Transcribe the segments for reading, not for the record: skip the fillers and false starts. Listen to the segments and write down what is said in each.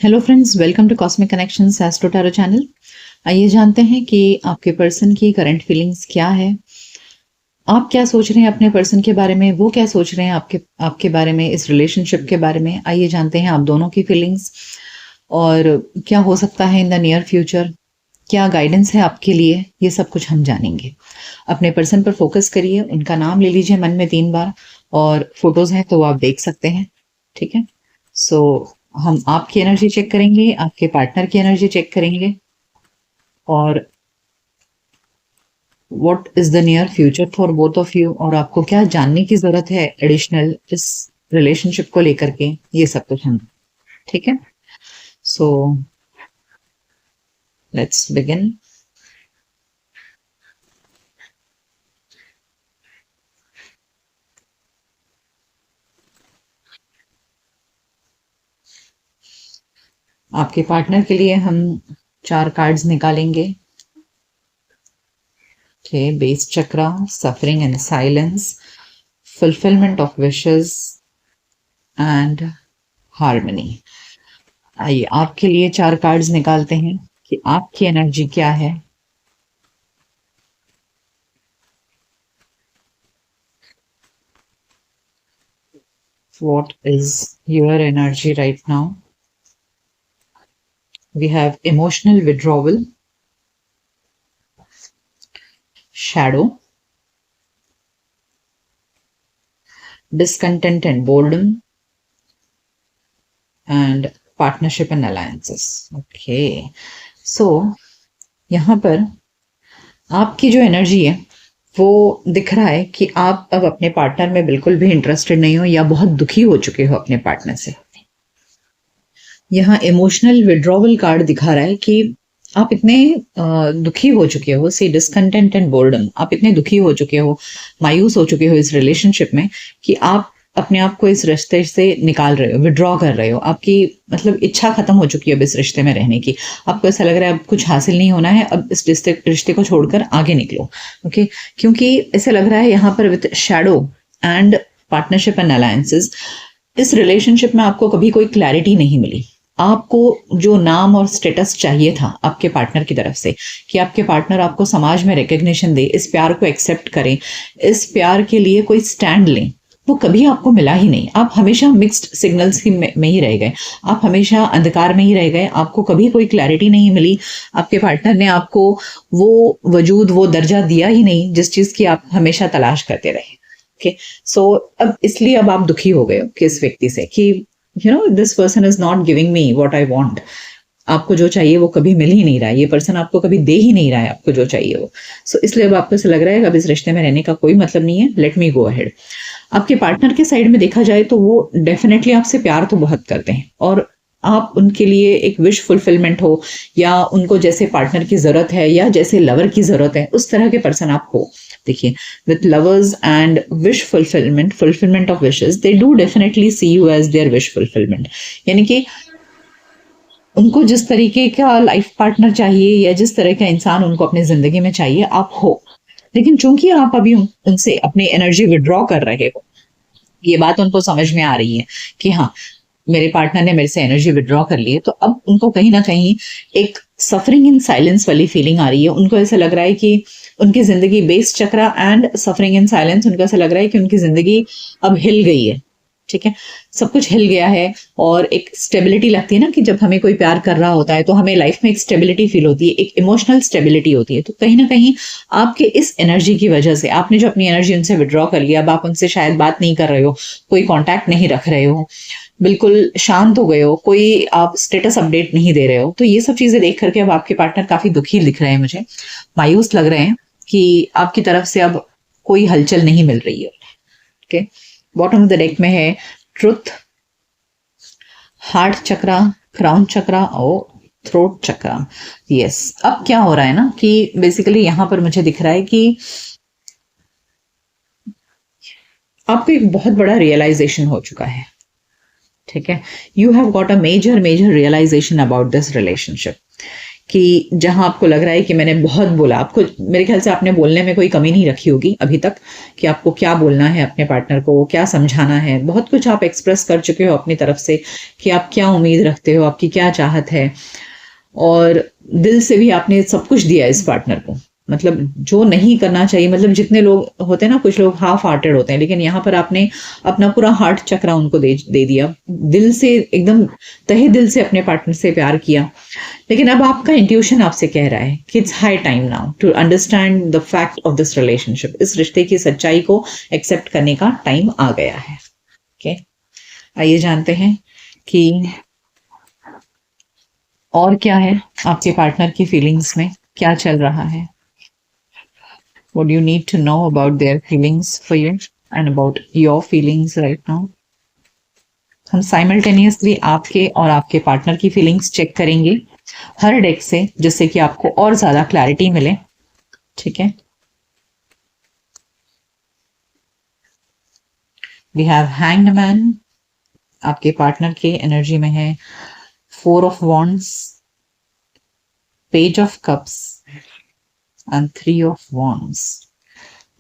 Hello friends, welcome to cosmic connections astro tarot channel. आइए जानते हैं कि आपके पर्सन की करंट फीलिंग्स क्या है। आप क्या सोच रहे हैं अपने पर्सन के बारे में, वो क्या सोच रहे हैं आपके बारे में, इस रिलेशनशिप के बारे में। आइए जानते हैं आप दोनों की फीलिंग्स और क्या हो सकता है इन द नियर फ्यूचर, क्या गाइडेंस है आपके लिए, ये सब कुछ हम जानेंगे। अपने पर्सन पर फोकस करिए, उनका नाम ले लीजिए मन में 3 बार और फोटोज हैं तो वो आप देख सकते हैं। ठीक है, सो हम आपकी एनर्जी चेक करेंगे, आपके पार्टनर की एनर्जी चेक करेंगे और what is the near future for both of you, और आपको क्या जानने की जरूरत है एडिशनल इस रिलेशनशिप को लेकर के, ये सब कुछ हम। ठीक है, सो लेट्स बिगिन। आपके पार्टनर के लिए हम 4 कार्ड्स निकालेंगे। Okay, base chakra, suffering and silence, fulfillment of wishes and harmony। आइए आपके लिए 4 कार्ड्स निकालते हैं कि आपकी एनर्जी क्या है। What is your energy right now? We have emotional withdrawal, shadow, discontent and boredom, and partnership and alliances। Okay, so यहाँ पर आपकी जो एनर्जी है वो दिख रहा है कि आप अब अपने पार्टनर में बिल्कुल भी इंटरेस्टेड नहीं हो या बहुत दुखी हो चुके हो अपने पार्टनर से। यहाँ इमोशनल विड्रॉवल कार्ड दिखा रहा है कि आप इतने दुखी हो चुके हो, से डिसकंटेंट एंड बोर्डम, आप इतने दुखी हो चुके हो, मायूस हो चुके हो इस रिलेशनशिप में कि आप अपने आप को इस रिश्ते से निकाल रहे हो, विड्रॉ कर रहे हो। आपकी मतलब इच्छा खत्म हो चुकी है अब इस रिश्ते में रहने की। आपको ऐसा लग रहा है अब कुछ हासिल नहीं होना है, अब इस रिश्ते को छोड़कर आगे निकलो। ओके, क्योंकि ऐसा लग रहा है यहाँ पर with shadow and partnership and alliances, इस रिलेशनशिप में आपको कभी कोई क्लैरिटी नहीं मिली। आपको जो नाम और स्टेटस चाहिए था आपके पार्टनर की तरफ से, कि आपके पार्टनर आपको समाज में रिकग्निशन दे, इस प्यार को एक्सेप्ट करें, इस प्यार के लिए कोई स्टैंड लें, वो कभी आपको मिला ही नहीं। आप हमेशा मिक्स्ड सिग्नल्स में ही रह गए, आप हमेशा अंधकार में ही रह गए, आपको कभी कोई क्लैरिटी नहीं मिली। आपके पार्टनर ने आपको वो वजूद, वो दर्जा दिया ही नहीं जिस चीज की आप हमेशा तलाश करते रहे। ओके, सो अब इसलिए अब आप दुखी हो गए हो किस व्यक्ति से कि this person is not giving me what I want. आपको जो चाहिए वो कभी मिल ही नहीं रहा है, ये पर्सन आपको कभी दे ही नहीं रहा है आपको जो चाहिए वो। सो इसलिए अब आपको ऐसा लग रहा है कि अब इस रिश्ते में रहने का कोई मतलब नहीं है, लेट मी गो अहेड। आपके पार्टनर के साइड में देखा जाए तो वो डेफिनेटली आपसे प्यार तो बहुत करते हैं और आप उनके लिए एक विश फुलफिलमेंट हो, या उनको जैसे पार्टनर की जरूरत है या जैसे लवर की जरूरत है, उस तरह के पर्सन आप हो। देखिए, with lovers and wish fulfilment of wishes, they do definitely see you as their wish fulfilment. यानी कि उनको जिस तरीके का लाइफ पार्टनर चाहिए या जिस तरह का इंसान उनको अपनी जिंदगी में चाहिए, आप हो। लेकिन चूंकि आप अभी उनसे अपनी एनर्जी विड्रॉ कर रहे हो, ये बात उनको समझ में आ रही है कि हाँ, मेरे पार्टनर ने मेरे से एनर्जी विड्रॉ कर ली है, तो अब उनको कहीं ना कहीं एक सफरिंग इन साइलेंस वाली फीलिंग आ रही है। उनको ऐसा लग रहा है कि उनकी जिंदगी, base chakra and suffering in silence, उनको ऐसा लग रहा है कि उनकी जिंदगी अब हिल गई है। ठीक है, सब कुछ हिल गया है और एक स्टेबिलिटी लगती है ना, कि जब हमें कोई प्यार कर रहा होता है तो हमें लाइफ में एक स्टेबिलिटी फील होती है, एक इमोशनल स्टेबिलिटी होती है। तो कहीं ना कहीं आपके इस एनर्जी की वजह से, आपने जो अपनी एनर्जी उनसे विड्रॉ कर लिया, अब आप उनसे शायद बात नहीं कर रहे हो, कोई कॉन्टैक्ट नहीं रख रहे हो, बिल्कुल शांत हो गए हो, कोई आप स्टेटस अपडेट नहीं दे रहे हो। तो ये सब चीजें देख करके अब आपके पार्टनर काफी दुखी दिख रहे हैं, मुझे मायूस लग रहे हैं कि आपकी तरफ से अब कोई हलचल नहीं मिल रही है। Okay, bottom of the deck में है ट्रुथ, हार्ट चक्रा, क्राउन चक्रा और थ्रोट चक्रा। यस, अब क्या हो रहा है ना कि बेसिकली यहां पर मुझे दिख रहा है कि आपको एक बहुत बड़ा रियलाइजेशन हो चुका है। ठीक है, you have got a major realisation about this relationship कि जहां आपको लग रहा है कि मैंने बहुत बोला, आपको मेरे ख्याल से आपने बोलने में कोई कमी नहीं रखी होगी अभी तक कि आपको क्या बोलना है अपने पार्टनर को, क्या समझाना है, बहुत कुछ आप एक्सप्रेस कर चुके हो अपनी तरफ से कि आप क्या उम्मीद रखते हो, आपकी क्या चाहत है, और दिल से भी आपने सब कुछ दिया इस पार्टनर को। मतलब जो नहीं करना चाहिए, मतलब जितने लोग होते हैं ना, कुछ लोग हाफ हार्टेड होते हैं, लेकिन यहाँ पर आपने अपना पूरा हार्ट चक्रा उनको दे दिया, दिल से एकदम तहे दिल से अपने पार्टनर से प्यार किया। लेकिन अब आपका इंट्यूशन आपसे कह रहा है कि it's high time now to understand the fact of this relationship. इस रिश्ते की सच्चाई को एक्सेप्ट करने का टाइम आ गया है। ओके, आइए जानते हैं कि और क्या है आपके पार्टनर की फीलिंग्स में, क्या चल रहा है। What do you need to know about their feelings for you and about your feelings right now? हम साइमल्टेनियसली आपके और आपके पार्टनर की फीलिंग्स चेक करेंगे हर डेक से, जिससे कि आपको और ज्यादा क्लैरिटी मिले। ठीक है, वी हैव हैंग्ड मैन, आपके पार्टनर के एनर्जी में है 4 of wands, page of cups and 3 of wands.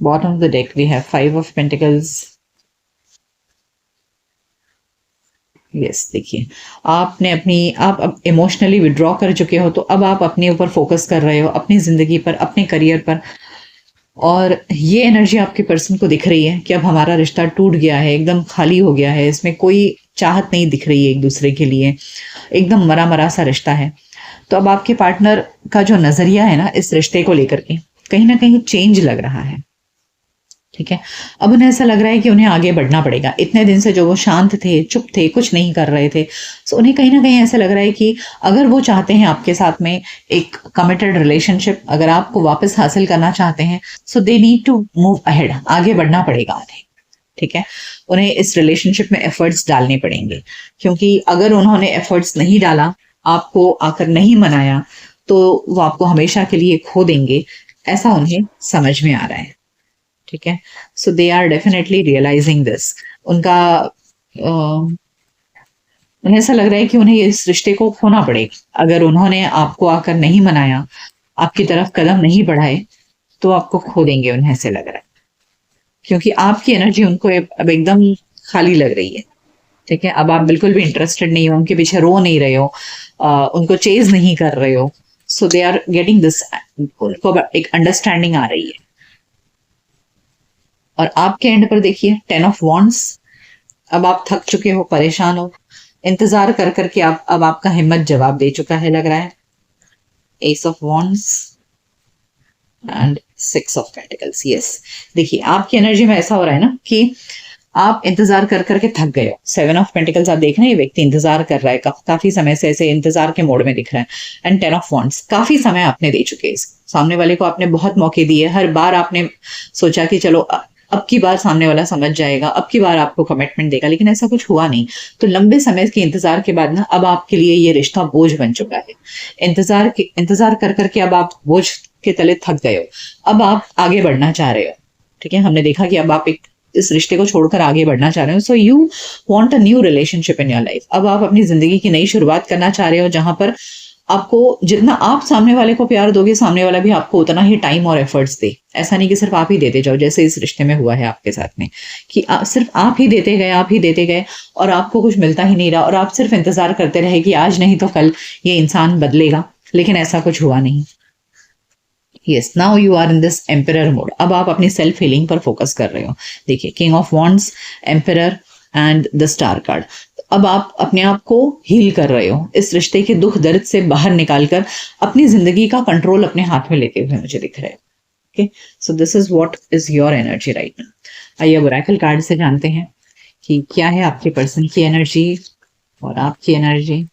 Bottom of the deck we have 5 of pentacles. Yes, देखिए आपने आप अब इमोशनली विड्रॉ कर चुके हो, तो अब आप अपने ऊपर फोकस कर रहे हो, अपनी जिंदगी पर, अपने करियर पर। और ये एनर्जी आपके पर्सन को दिख रही है कि अब हमारा रिश्ता टूट गया है, एकदम खाली हो गया है, इसमें कोई चाहत नहीं दिख रही है एक दूसरे के लिए, एकदम मरा मरा सा रिश्ता है। तो अब आपके पार्टनर का जो नजरिया है ना इस रिश्ते को लेकर के, कहीं ना कहीं चेंज लग रहा है। ठीक है, अब उन्हें ऐसा लग रहा है कि उन्हें आगे बढ़ना पड़ेगा। इतने दिन से जो वो शांत थे, चुप थे, कुछ नहीं कर रहे थे, सो उन्हें कहीं ना कहीं ऐसा लग रहा है कि अगर वो चाहते हैं आपके साथ में एक कमिटेड रिलेशनशिप, अगर आपको वापस हासिल करना चाहते हैं, so they need to move ahead, आगे बढ़ना पड़ेगा उन्हें। ठीक है, उन्हें इस रिलेशनशिप में एफर्ट्स डालने पड़ेंगे, क्योंकि अगर उन्होंने एफर्ट्स नहीं डाला, आपको आकर नहीं मनाया, तो वो आपको हमेशा के लिए खो देंगे, ऐसा उन्हें समझ में आ रहा है। ठीक है, so they are definitely realising this. उनका उन्हें ऐसा लग रहा है कि उन्हें इस रिश्ते को खोना पड़ेगा। अगर उन्होंने आपको आकर नहीं मनाया, आपकी तरफ कदम नहीं बढ़ाए, तो आपको खो देंगे, उन्हें ऐसे लग रहा है, क्योंकि आपकी एनर्जी उनको अब एकदम खाली लग रही है। ठीक है, अब आप बिल्कुल भी इंटरेस्टेड नहीं हो, उनके पीछे रो नहीं रहे हो, उनको चेज नहीं कर रहे हो। सो दे आर गेटिंग दिस, उनको एक अंडरस्टैंडिंग आ रही है। और आपके एंड पर देखिए 10 ऑफ वॉन्ड्स, अब आप थक चुके हो, परेशान हो, इंतजार कर करके आप अब आपका हिम्मत जवाब दे चुका है लग रहा है। S of wands and 6 of pentacles. Yes, देखिए आपकी एनर्जी में ऐसा हो रहा है ना कि आप इंतजार कर करके थक गए हो। 7 ऑफ पेंटिकल्स आप देख रहे हैं, ये व्यक्ति इंतजार कर रहा है, काफी समय से ऐसे इंतजार के मोड में दिख रहा है। एंड 10 ऑफ वॉन्ड्स, काफी समय आपने दे चुके हैं, सामने वाले को आपने बहुत मौके दिए, हर बार आपने सोचा कि चलो अब की बार सामने वाला समझ जाएगा, अब की बार आपको कमिटमेंट देगा, लेकिन ऐसा कुछ हुआ नहीं। तो लंबे समय के इंतजार के बाद ना अब आपके लिए ये रिश्ता बोझ बन चुका है। इंतजार कर करके अब आप बोझ के तले थक गए हो, अब आप आगे बढ़ना चाह रहे हो। ठीक है, हमने देखा कि अब आप इस रिश्ते को छोड़कर आगे बढ़ना चाह रहे हो। So you want a new relationship in your life. अब आप अपनी जिंदगी की नई शुरुआत करना चाह रहे हो, जहां पर आपको जितना आप सामने वाले को प्यार दोगे, सामने वाला भी आपको उतना ही टाइम और एफर्ट्स दे। ऐसा नहीं कि सिर्फ आप ही देते जाओ, जैसे इस रिश्ते में हुआ है आपके साथ में, कि सिर्फ आप ही देते गए, आप ही देते गए, और आपको कुछ मिलता ही नहीं रहा, और आप सिर्फ इंतजार करते रहे कि आज नहीं तो कल ये इंसान बदलेगा, लेकिन ऐसा कुछ हुआ नहीं। Yes, now you are in this emperor mode. अब आप अपनी सेल्फ हीलिंग पर फोकस कर रहे हो। देखिए, king of wands, emperor and the star card. अब आप अपने आप को हील कर रहे हो, इस रिश्ते के दुख दर्द से बाहर निकालकर अपनी जिंदगी का कंट्रोल अपने हाथ में लेते हुए मुझे दिख रहा है। Okay, so this is what is your energy right now. आइए अब ओरेकल कार्ड से जानते हैं कि क्या है आपके पर्सन की एनर्जी और आपकी energy.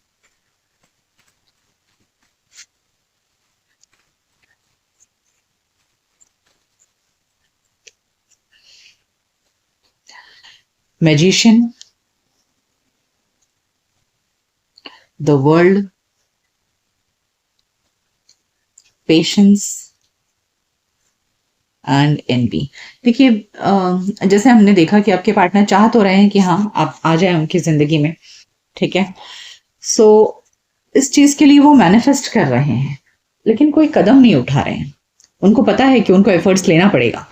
Magician, the world, patience and envy. देखिए, जैसे हमने देखा कि आपके पार्टनर चाह तो रहे हैं कि हाँ आप आ जाए उनकी जिंदगी में। ठीक है, सो इस चीज के लिए वो मैनिफेस्ट कर रहे हैं, लेकिन कोई कदम नहीं उठा रहे हैं। उनको पता है कि उनको एफर्ट्स लेना पड़ेगा,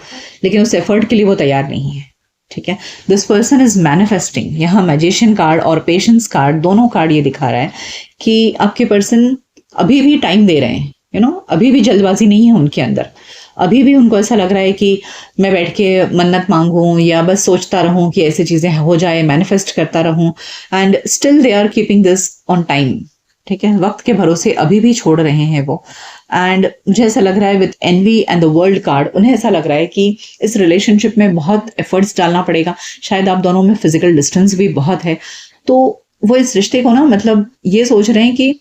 लेकिन उस एफर्ट के लिए वो तैयार नहीं है। ठीक है, दिस पर्सन इज मैनिफेस्टिंग। यहाँ मैजिशियन कार्ड और पेशेंस कार्ड, दोनों कार्ड ये दिखा रहा है कि आपके पर्सन अभी भी टाइम दे रहे हैं, अभी भी जल्दबाजी नहीं है उनके अंदर। अभी भी उनको ऐसा लग रहा है कि मैं बैठ के मन्नत मांगूं या बस सोचता रहूं कि ऐसी चीजें हो जाए, मैनिफेस्ट करता रहूं, and still they are keeping this on time. ठीक है, वक्त के भरोसे अभी भी छोड़ रहे हैं वो। एंड मुझे ऐसा लग रहा है with envy and the world card, उन्हें ऐसा लग रहा है कि इस रिलेशनशिप में बहुत एफर्ट्स डालना पड़ेगा। शायद आप दोनों में फिजिकल डिस्टेंस भी बहुत है, तो वो इस रिश्ते को ना, मतलब ये सोच रहे हैं कि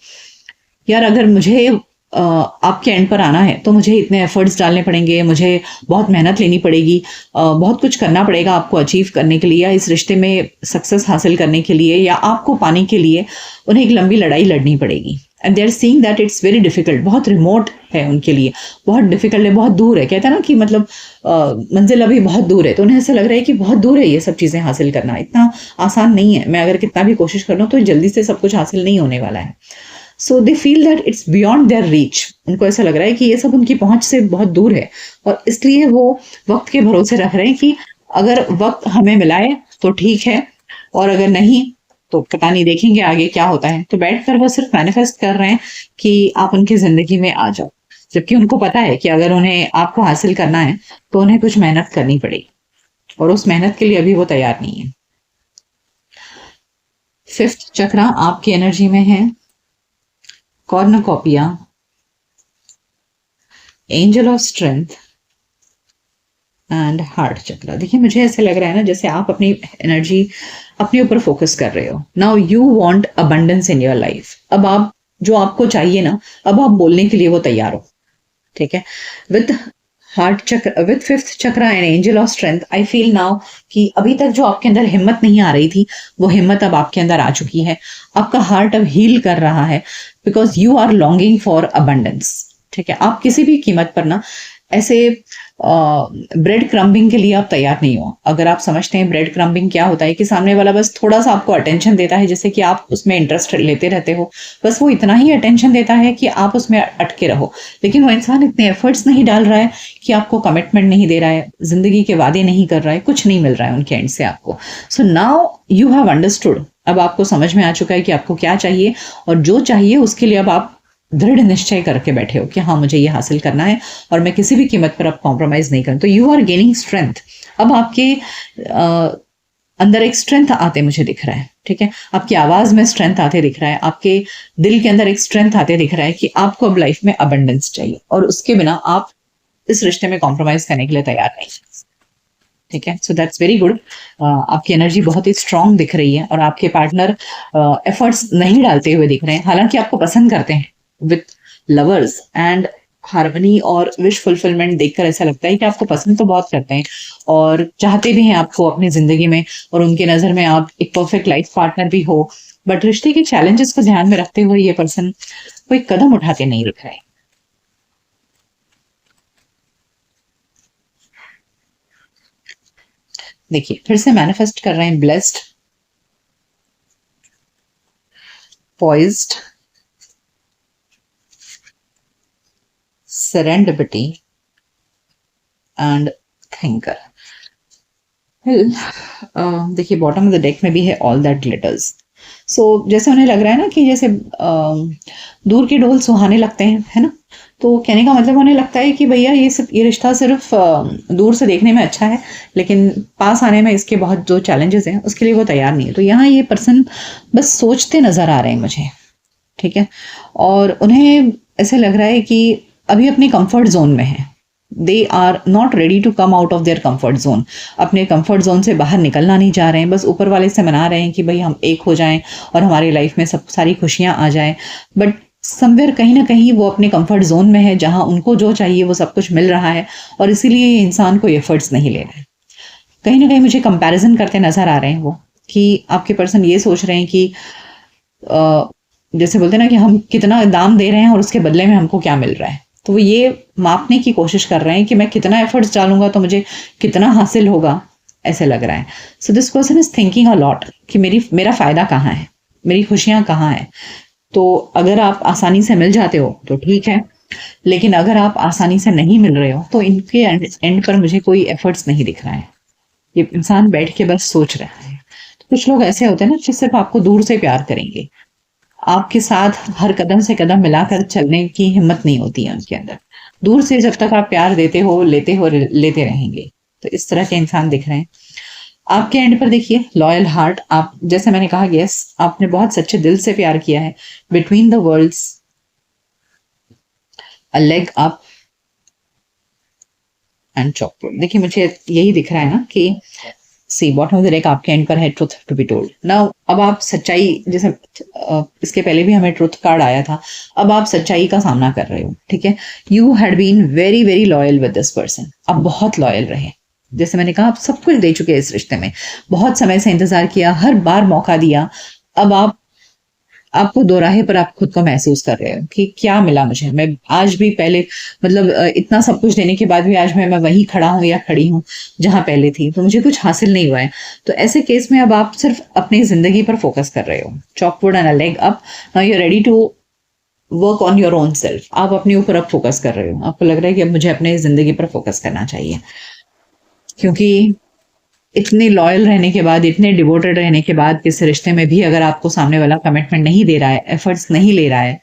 यार अगर मुझे आपके एंड पर आना है तो मुझे इतने एफर्ट्स डालने पड़ेंगे, मुझे बहुत मेहनत लेनी पड़ेगी, बहुत कुछ करना पड़ेगा आपको अचीव करने के लिए, या इस रिश्ते में सक्सेस हासिल करने के लिए, या आपको पाने के लिए उन्हें एक लंबी लड़ाई लड़नी पड़ेगी। And they are seeing that it's very difficult, बहुत रिमोट है उनके लिए, बहुत डिफिकल्ट है, बहुत दूर है। कहते हैं ना कि मतलब मंजिल अभी बहुत दूर है, तो उन्हें ऐसा लग रहा है कि बहुत दूर है ये सब चीज़ें हासिल करना, इतना आसान नहीं है। मैं अगर कितना भी कोशिश कर लूँ तो जल्दी से सब कुछ हासिल नहीं होने वाला है। So they feel that it's beyond their reach. उनको ऐसा लग रहा है कि ये सब उनकी पहुंच से बहुत दूर है, और इसलिए वो वक्त के भरोसे रख रहे हैं कि अगर वक्त हमें मिलाए तो ठीक है, और अगर नहीं तो पता नहीं, देखेंगे आगे क्या होता है। तो बैठकर वो सिर्फ मैनिफेस्ट कर रहे हैं कि आप उनकी जिंदगी में आ जाओ, जबकि उनको पता है कि अगर उन्हें आपको हासिल करना है तो उन्हें कुछ मेहनत करनी पड़ेगी, और उस मेहनत के लिए अभी वो तैयार नहीं है। फिफ्थ चक्रा आपकी एनर्जी में है cornucopia, angel of strength and heart chakra. देखिए मुझे ऐसे लग रहा है ना जैसे आप अपनी एनर्जी अपने ऊपर फोकस कर रहे हो। Now you want abundance in your life. अब आप जो आपको चाहिए ना, अब आप बोलने के लिए वो तैयार हो। ठीक है, विद हार्ट चक्र, with fifth chakra and angel of strength, I feel now कि अभी तक जो आपके अंदर हिम्मत नहीं आ रही थी, वो हिम्मत अब आपके अंदर आ चुकी है। आपका हार्ट अब हील कर रहा है, because you are longing for abundance. ठीक है, आप किसी भी कीमत पर ना ऐसे ब्रेड क्रम्बिंग के लिए आप तैयार नहीं हो। अगर आप समझते हैं ब्रेड क्रम्बिंग क्या होता है, कि सामने वाला बस थोड़ा सा आपको अटेंशन देता है, जैसे कि आप उसमें इंटरेस्ट लेते रहते हो, बस वो इतना ही अटेंशन देता है कि आप उसमें अटके रहो, लेकिन वो इंसान इतने एफर्ट्स नहीं डाल रहा है कि आपको कमिटमेंट नहीं दे रहा है, जिंदगी के वादे नहीं कर रहा है, कुछ नहीं मिल रहा है उनके एंड से आपको। So now you have understood, अब आपको समझ में आ चुका है कि आपको क्या चाहिए, और जो चाहिए उसके लिए अब आप दृढ़ निश्चय करके बैठे हो कि हाँ मुझे ये हासिल करना है, और मैं किसी भी कीमत पर अब कॉम्प्रोमाइज नहीं करूँ। तो यू आर गेनिंग स्ट्रेंथ। अब आपके अंदर एक स्ट्रेंथ आते मुझे दिख रहा है। ठीक है, आपकी आवाज में स्ट्रेंथ आते दिख रहा है, आपके दिल के अंदर एक स्ट्रेंथ आते दिख रहा है कि आपको अब लाइफ में अबंडेंस चाहिए, और उसके बिना आप इस रिश्ते में कॉम्प्रोमाइज करने के लिए तैयार नहीं। ठीक है, सो दैट्स वेरी गुड। आपकी एनर्जी बहुत ही स्ट्रांग दिख रही है, और आपके पार्टनर एफर्ट्स नहीं डालते हुए दिख रहे हैं, हालांकि आपको पसंद करते हैं विथ लवर्स एंड हार्मनी और विश फुलफिलमेंट देखकर ऐसा लगता है कि आपको पसंद तो बहुत करते हैं और चाहते भी हैं आपको अपनी जिंदगी में, और उनके नजर में आप एक परफेक्ट लाइफ पार्टनर भी हो। बट रिश्ते के चैलेंजेस को ध्यान में रखते हुए ये पर्सन कोई कदम उठाते नहीं दिख रहा है। देखिए फिर से मैनिफेस्ट कर रहे हैं blessed, poised, serendipity and thinker. देखिए बॉटम ऑफ द डेक में भी है ऑल दैट ग्लिटर्स। सो जैसे उन्हें लग रहा है ना कि जैसे दूर के ढोल सुहाने लगते हैं, है ना, तो कहने का मतलब उन्हें लगता है कि भैया ये रिश्ता सिर्फ दूर से देखने में अच्छा है, लेकिन पास आने में इसके बहुत जो चैलेंजेस हैं उसके लिए वो तैयार नहीं है। तो यहाँ ये पर्सन बस सोचते नजर आ रहे हैं मुझे। ठीक है, और उन्हें ऐसे लग रहा है कि अभी अपने कंफर्ट जोन में है, they are not ready to come out of their comfort zone. अपने कंफर्ट जोन से बाहर निकलना नहीं चाह रहे हैं, बस ऊपर वाले से मना रहे हैं कि भाई हम एक हो जाएं और हमारी लाइफ में सब सारी खुशियां आ जाएं। बट समवेयर कहीं ना कहीं वो अपने कंफर्ट जोन में है, जहां उनको जो चाहिए वो सब कुछ मिल रहा है, और इसीलिए ये इंसान कोई एफर्ट्स नहीं ले रहे हैं। कहीं ना कहीं मुझे कंपैरिजन करते नजर आ रहे हैं वो, कि आपके पर्सन ये सोच रहे हैं कि जैसे बोलते हैं ना कि हम कितना दाम दे रहे हैं और उसके बदले में हमको क्या मिल रहा है। तो वो ये मापने की कोशिश कर रहे हैं कि मैं कितना एफर्ट्स डालूंगा तो मुझे कितना हासिल होगा, ऐसे लग रहा है। So this person is thinking a lot कि मेरा फायदा कहाँ है, मेरी खुशियां कहाँ है। तो अगर आप आसानी से मिल जाते हो तो ठीक है, लेकिन अगर आप आसानी से नहीं मिल रहे हो तो इनके एंड पर मुझे कोई एफर्ट्स नहीं दिख रहा है। ये इंसान बैठ के बस सोच रहा है। तो कुछ लोग ऐसे होते हैं ना जो सिर्फ आपको दूर से प्यार करेंगे, आपके साथ हर कदम से कदम मिलाकर चलने की हिम्मत नहीं होती है उनके अंदर। दूर से जब तक आप प्यार देते हो लेते रहेंगे। तो इस तरह के इंसान दिख रहे हैं आपके एंड पर। देखिए लॉयल हार्ट, आप जैसे मैंने कहा यस, आपने बहुत सच्चे दिल से प्यार किया है। Between the worlds, a leg up and chocolate. देखिए मुझे यही दिख रहा है ना कि see bottom of the deck आपके एंड पर है truth to be told. Now अब आप सच्चाई, जैसे इसके पहले भी हमें ट्रुथ कार्ड आया था, अब आप सच्चाई का सामना कर रहे हो। ठीक है, you had been very very loyal with this person. आप बहुत लॉयल रहे। जैसे मैंने कहा आप सब कुछ दे चुके हैं इस रिश्ते में, बहुत समय से इंतजार किया, हर बार मौका दिया। अब आपको दोराहे पर आप खुद को महसूस कर रहे हो कि क्या मिला मुझे। मैं आज भी पहले, मतलब इतना सब कुछ देने के बाद भी आज मैं वहीं खड़ा हूं या खड़ी हूं जहां पहले थी, तो मुझे कुछ हासिल नहीं हुआ है। तो ऐसे केस में अब आप सिर्फ अपनी जिंदगी पर फोकस कर रहे हो। Chalkwood and a leg up, now you are ready to work on your own self. आप अपने ऊपर अब फोकस कर रहे हो। आपको लग रहा है कि अब मुझे अपने जिंदगी पर फोकस करना चाहिए, क्योंकि इतने लॉयल रहने के बाद, इतने डिवोटेड रहने के बाद किसी रिश्ते में भी अगर आपको सामने वाला कमिटमेंट नहीं दे रहा है, एफर्ट्स नहीं ले रहा है,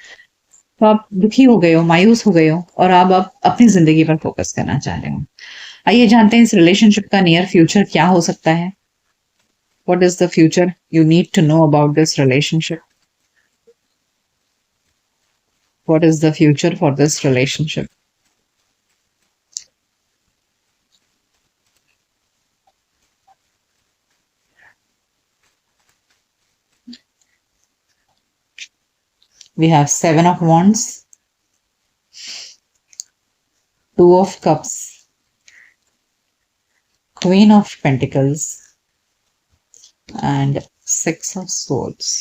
तो आप दुखी हो गए हो, मायूस हो गए हो, और आप अपनी जिंदगी पर फोकस करना चाह रहे हो। आइए जानते हैं इस रिलेशनशिप का नियर फ्यूचर क्या हो सकता है। What is the future you need to know about this relationship? What is the future for this relationship? We have Seven of Wands, Two of Cups, Queen of Pentacles, and Six of Swords.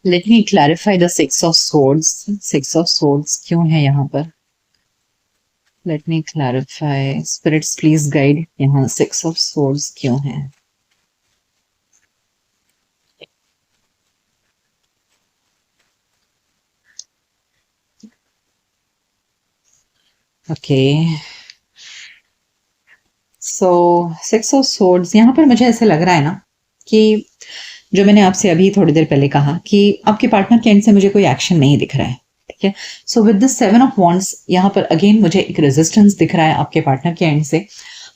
Let me clarify the Six of Swords. Six of Swords क्यों है यहाँ पर? Let me clarify. Spirits please guide. यहाँ Six of Swords क्यों है? Okay. So Six of Swords यहाँ पर मुझे ऐसे लग रहा है ना कि जो मैंने आपसे अभी थोड़ी देर पहले कहा कि आपके पार्टनर के एंड से मुझे कोई एक्शन नहीं दिख रहा है। ठीक है, so with the seven of wands यहाँ पर अगेन मुझे एक रेजिस्टेंस दिख रहा है आपके पार्टनर के एंड से।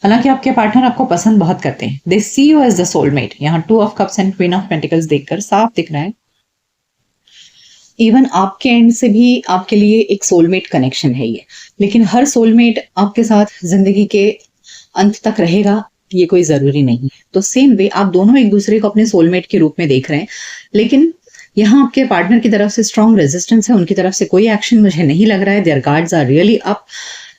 हालांकि आपके पार्टनर आपको पसंद बहुत करते हैं, दे सी यू एज द सोलमेट। यहाँ two of cups and queen of pentacles देखकर साफ दिख रहा है इवन आपके एंड से भी आपके लिए एक सोलमेट कनेक्शन है ये। लेकिन हर सोलमेट आपके साथ जिंदगी के अंत तक रहेगा ये कोई जरूरी नहीं है। तो सेम वे आप दोनों एक दूसरे को अपने सोलमेट के रूप में देख रहे हैं, लेकिन यहाँ आपके पार्टनर की तरफ से स्ट्रॉन्ग रेजिस्टेंस है, उनकी तरफ से कोई एक्शन मुझे नहीं लग रहा है। Their guards are really up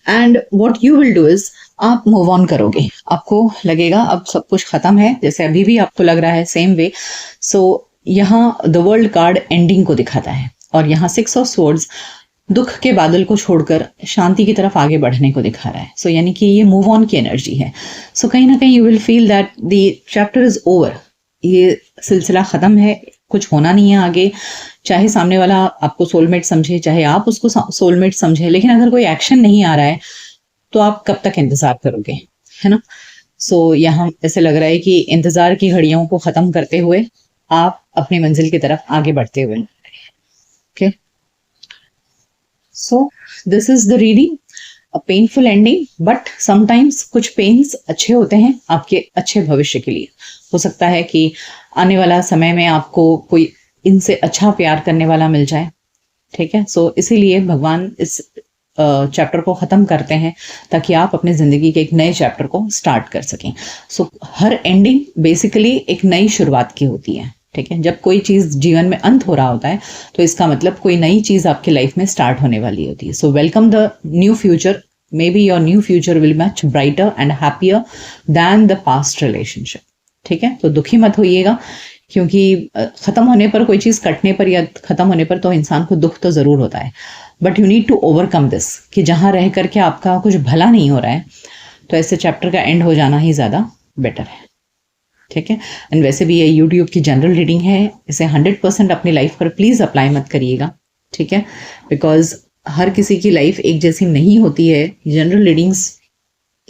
and what you will do is आप मूव ऑन करोगे। आपको लगेगा अब सब कुछ खत्म है, जैसे अभी भी आपको लग रहा है सेम वे। सो यहाँ द वर्ल्ड कार्ड एंडिंग को दिखाता है और यहाँ सिक्स ऑफ स्वॉर्ड्स दुख के बादल को छोड़कर शांति की तरफ आगे बढ़ने को दिखा रहा है। सो यानी कि ये मूव ऑन की एनर्जी है। सो कहीं ना कहीं you will feel that the chapter is over. ये सिलसिला खत्म है, कुछ होना नहीं है आगे। चाहे सामने वाला आपको सोलमेट समझे, चाहे आप उसको सोलमेट समझे, लेकिन अगर कोई एक्शन नहीं आ रहा है तो आप कब तक इंतजार करोगे, है ना। सो यहाँ ऐसे लग रहा है कि इंतजार की घड़ियों को खत्म करते हुए आप अपनी मंजिल की तरफ आगे बढ़ते हुए। Okay, so this is the reading, a painful ending, but sometimes कुछ पेन्स अच्छे होते हैं आपके अच्छे भविष्य के लिए। हो सकता है कि आने वाला समय में आपको कोई इनसे अच्छा प्यार करने वाला मिल जाए। ठीक है, सो इसीलिए भगवान इस चैप्टर को ख़त्म करते हैं ताकि आप अपनी ज़िंदगी के एक नए चैप्टर को स्टार्ट कर सकें। सो हर एंडिंग बेसिकली एक नई शुरुआत की होती है। ठीक है, जब कोई चीज़ जीवन में अंत हो रहा होता है तो इसका मतलब कोई नई चीज़ आपकी लाइफ में स्टार्ट होने वाली होती है। So welcome the new future. Maybe your new future will much brighter and happier than the past relationship. ठीक है, तो दुखी मत होइएगा, क्योंकि ख़त्म होने पर, कोई चीज़ कटने पर या ख़त्म होने पर तो इंसान को दुख तो ज़रूर होता है, but you need to overcome this. कि जहाँ रह करके आपका कुछ भला नहीं हो रहा है तो ऐसे चैप्टर का एंड हो जाना ही ज़्यादा बेटर है। ठीक है। एंड वैसे भी ये यूट्यूब की जनरल रीडिंग है, इसे 100% अपनी लाइफ पर प्लीज़ अप्लाई मत करिएगा, ठीक है, बिकॉज हर किसी की लाइफ एक जैसी नहीं होती है। जनरल रीडिंग्स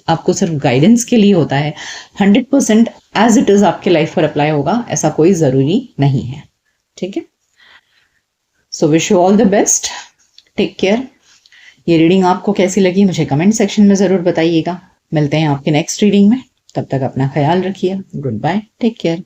आपको सिर्फ गाइडेंस के लिए होता है, 100% एज इट इज़ आपके लाइफ पर अप्लाई होगा ऐसा कोई ज़रूरी नहीं है, ठीक है। So wish you all the best, take care. ये रीडिंग आपको कैसी लगी मुझे कमेंट सेक्शन में ज़रूर बताइएगा। मिलते हैं आपके नेक्स्ट रीडिंग में, तब तक अपना ख्याल रखिए। Goodbye, take care.